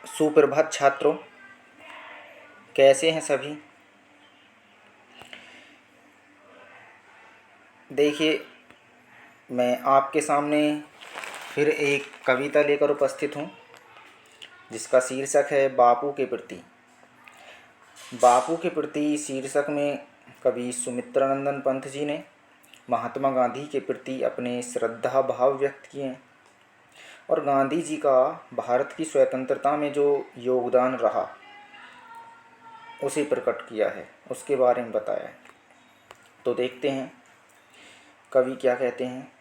सुप्रभात छात्रों, कैसे हैं सभी। देखिए, मैं आपके सामने फिर एक कविता लेकर उपस्थित हूँ जिसका शीर्षक है बापू के प्रति। बापू के प्रति शीर्षक में कवि सुमित्रानंदन पंत जी ने महात्मा गांधी के प्रति अपने श्रद्धा भाव व्यक्त किए हैं और गांधी जी का भारत की स्वतंत्रता में जो योगदान रहा उसे प्रकट किया है, उसके बारे में बताया है। तो देखते हैं कवि क्या कहते हैं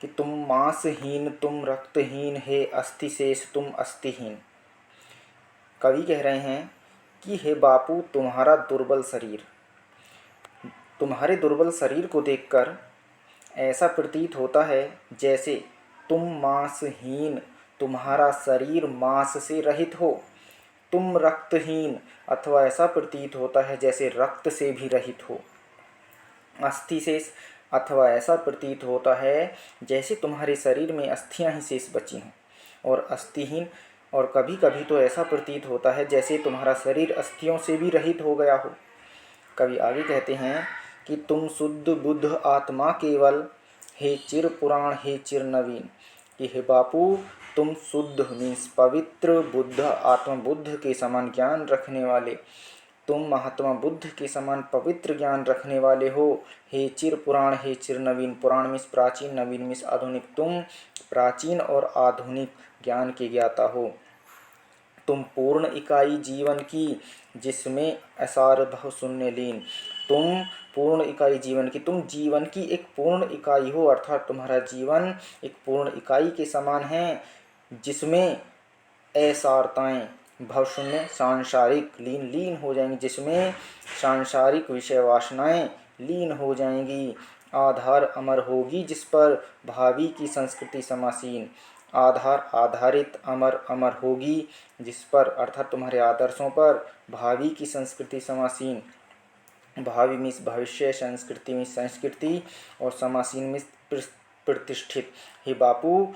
कि तुम मांसहीन, तुम रक्तहीन, हे अस्थि शेष तुम अस्थिहीन। कवि कह रहे हैं कि हे बापू, तुम्हारे दुर्बल शरीर को देखकर ऐसा प्रतीत होता है जैसे तुम मांसहीन, तुम्हारा शरीर मांस से रहित हो। तुम रक्तहीन, अथवा ऐसा प्रतीत होता है जैसे रक्त से भी रहित हो। अस्थि शेष, अथवा ऐसा प्रतीत होता है जैसे तुम्हारे शरीर में अस्थियां ही शेष बची हों। और अस्थिहीन, और कभी कभी तो ऐसा प्रतीत होता है जैसे तुम्हारा शरीर अस्थियों से भी रहित हो गया हो। कवि आगे कहते हैं कि तुम शुद्ध बुद्ध आत्मा केवल, हे चिर पुराण हे चिर नवीन। कि हे बापू, तुम शुद्ध मीन्स पवित्र, बुद्ध आत्मा, बुद्ध के समान ज्ञान रखने वाले, तुम महात्मा बुद्ध के समान पवित्र ज्ञान रखने वाले हो। हे चिर पुराण हे चिर नवीन, पुराण मीन्स प्राचीन, नवीन मीन्स आधुनिक, तुम प्राचीन और आधुनिक ज्ञान के ज्ञाता हो। तुम पूर्ण इकाई जीवन की, जिसमें असार भव शून्य लीन। तुम पूर्ण इकाई जीवन की, तुम जीवन की एक पूर्ण इकाई हो, अर्थात तुम्हारा जीवन एक पूर्ण इकाई के समान है जिसमें असारताएं, भवशून्य सांसारिक, लीन हो जाएंगी, जिसमें सांसारिक विषय वासनाएं लीन हो जाएंगी। आधार अमर होगी जिस पर भावी की संस्कृति समासीन। आधार आधारित, अमर अमर होगी जिस पर, अर्थात तुम्हारे आदर्शों पर भावी की संस्कृति समासीन। भावी मीन्स भविष्य, संस्कृति मीन्स संस्कृति, और समासीन मीन्स प्रतिष्ठित। हे बापू,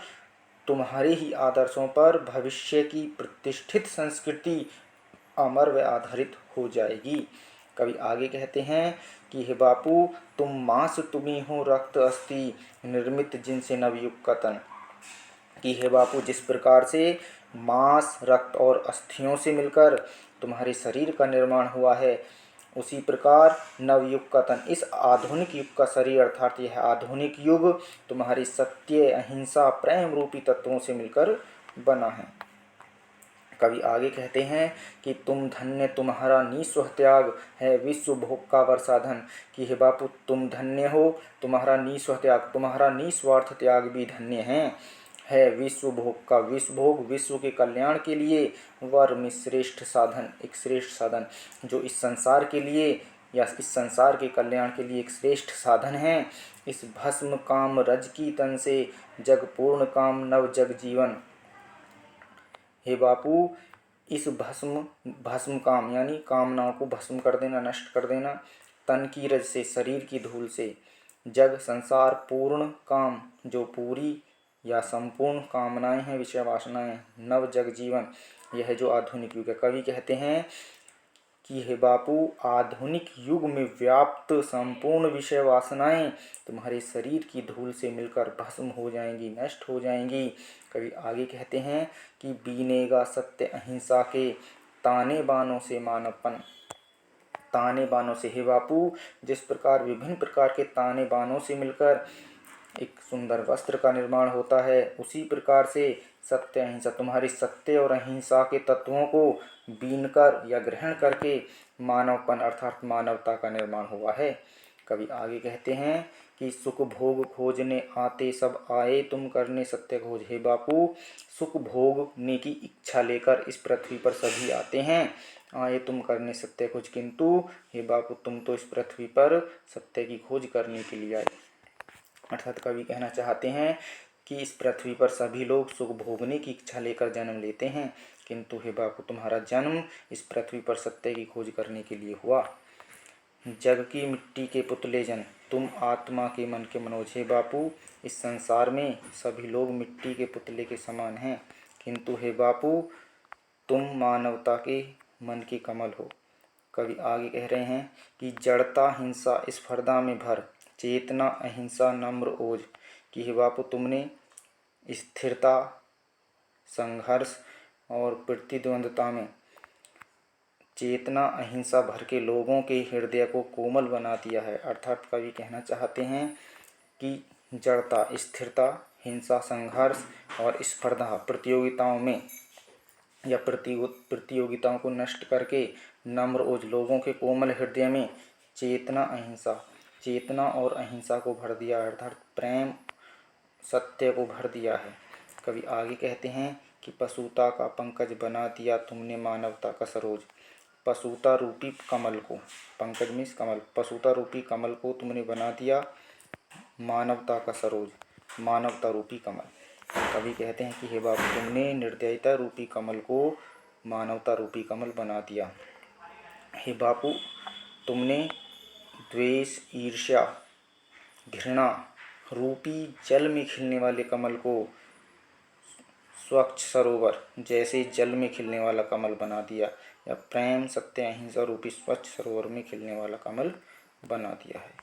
तुम्हारे ही आदर्शों पर भविष्य की प्रतिष्ठित संस्कृति अमर व आधारित हो जाएगी। कवि आगे कहते हैं कि हे बापू, तुम मांस तुम्ही हो, रक्त अस्थि निर्मित जिनसे नवयुग का तन। कि हे बापू, जिस प्रकार से मांस, रक्त और अस्थियों से मिलकर तुम्हारे शरीर का निर्माण हुआ है, उसी प्रकार नवयुग का तन, इस आधुनिक युग का शरीर, अर्थात यह आधुनिक युग तुम्हारी सत्य, अहिंसा, प्रेम रूपी तत्वों से मिलकर बना है। कवि आगे कहते हैं कि तुम धन्य, तुम्हारा निस्वार्थ त्याग है विश्व भोग का वर्षाधन। कि हे बापू, तुम धन्य हो, तुम्हारा निस्वार्थ त्याग, तुम्हारा निस्वार्थ त्याग भी धन्य है विश्व भोग का, विश्व भोग, विश्व के कल्याण के लिए वर में श्रेष्ठ साधन, एक श्रेष्ठ साधन जो इस संसार के लिए या इस संसार के कल्याण के लिए एक श्रेष्ठ साधन है। इस भस्म काम रज की तन से जग पूर्ण काम नव जग जीवन। हे बापू, इस भस्म काम यानी कामनाओं को भस्म कर देना, नष्ट कर देना, तन की रज से, शरीर की धूल से, जग संसार पूर्ण काम, जो पूरी या संपूर्ण कामनाएं हैं, विषय वासनाएं, नव जग जीवन, यह जो आधुनिक युग है। कवि कहते हैं कि हे बापू, आधुनिक युग में व्याप्त संपूर्ण विषय वासनाएं तुम्हारे शरीर की धूल से मिलकर भस्म हो जाएंगी, नष्ट हो जाएंगी। कवि आगे कहते हैं कि बीनेगा सत्य अहिंसा के ताने बानों से मानवपन। ताने बानों से, हे बापू, जिस प्रकार विभिन्न प्रकार के ताने बानों से मिलकर एक सुंदर वस्त्र का निर्माण होता है, उसी प्रकार से सत्य अहिंसा, तुम्हारी सत्य और अहिंसा के तत्वों को बीनकर या ग्रहण करके मानवपन, अर्थात मानवता का निर्माण हुआ है। कवि आगे कहते हैं कि सुख भोग खोजने आते सब आए, तुम करने सत्य खोज। हे बापू, सुख भोगने की इच्छा लेकर इस पृथ्वी पर सभी आते हैं, आए तुम करने सत्य खोज, किंतु हे बापू, तुम तो इस पृथ्वी पर सत्य की खोज करने के लिए आए। अर्थात कवि कहना चाहते हैं कि इस पृथ्वी पर सभी लोग सुख भोगने की इच्छा लेकर जन्म लेते हैं, किंतु हे बापू, तुम्हारा जन्म इस पृथ्वी पर सत्य की खोज करने के लिए हुआ। जग की मिट्टी के पुतले जन, तुम आत्मा के मन के मनोज। हे बापू, इस संसार में सभी लोग मिट्टी के पुतले के समान हैं, किंतु हे बापू, तुम मानवता के मन के कमल हो। कवि आगे कह रहे हैं कि जड़ता हिंसा स्पर्धा में भर, चेतना अहिंसा नम्र ओज। कि हे बापू, तुमने स्थिरता, संघर्ष और प्रतिद्वंद्विता में चेतना अहिंसा भर के लोगों के हृदय को कोमल बना दिया है। अर्थात कवि कहना चाहते हैं कि जड़ता, स्थिरता, हिंसा, संघर्ष और स्पर्धा, प्रतियोगिताओं में या प्रतियोगिताओं को नष्ट करके नम्र ओज लोगों के कोमल हृदय में चेतना और अहिंसा को भर दिया, अर्थात प्रेम सत्य को भर दिया है। कवि आगे कहते हैं कि पशुता का पंकज बना दिया तुमने मानवता का सरोज। पशुता रूपी कमल को, पंकज मीन्स कमल, पशुता रूपी कमल को तुमने बना दिया मानवता का सरोज, मानवता रूपी कमल। कवि कहते हैं कि हे बाबू, तुमने निर्दयता रूपी कमल को मानवता रूपी कमल बना दिया। हे बापू, तुमने द्वेष, ईर्ष्या, घृणा रूपी जल में खिलने वाले कमल को स्वच्छ सरोवर जैसे जल में खिलने वाला कमल बना दिया, या प्रेम सत्य अहिंसा रूपी स्वच्छ सरोवर में खिलने वाला कमल बना दिया है।